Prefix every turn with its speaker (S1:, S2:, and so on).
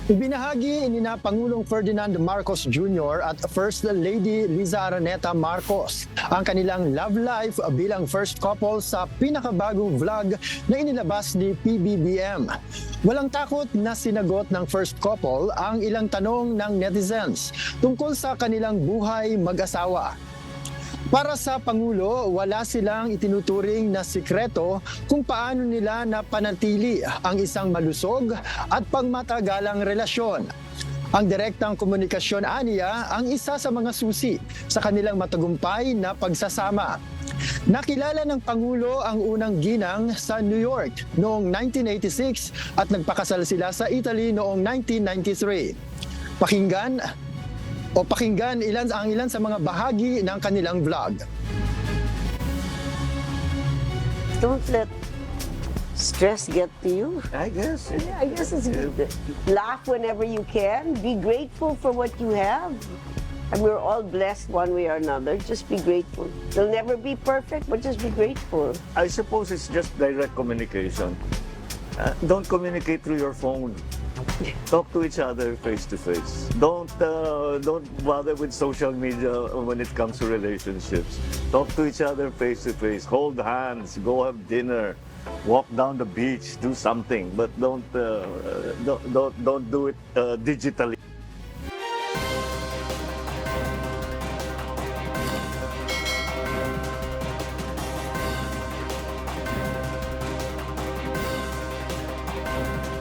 S1: Ibinahagi ni na Pangulong Ferdinand Marcos Jr. at First Lady Liza Araneta Marcos ang kanilang love life bilang first couple sa pinakabagong vlog na inilabas ni PBBM. Walang takot na sinagot ng first couple ang ilang tanong ng netizens tungkol sa kanilang buhay mag-asawa. Para sa Pangulo, wala silang itinuturing na sikreto kung paano nila napanatili ang isang malusog at pangmatagalang relasyon. Ang direktang komunikasyon aniya ang isa sa mga susi sa kanilang matagumpay na pagsasama. Nakilala ng Pangulo ang unang ginang sa New York noong 1986 at nagpakasal sila sa Italy noong 1993. Pakinggan ilan sa mga bahagi ng kanilang vlog.
S2: Don't let stress get to you.
S3: I guess.
S2: Yeah, I guess it's good. Laugh whenever you can. Be grateful for what you have. And we're all blessed one way or another. Just be grateful. You'll never be perfect, but just be grateful.
S3: I suppose it's just direct communication. Don't communicate through your phone. Talk to each other face to face. Don't bother with social media when it comes to relationships. Talk to each other face to face. Hold hands. Go have dinner. Walk down the beach. Do something, but don't do it digitally.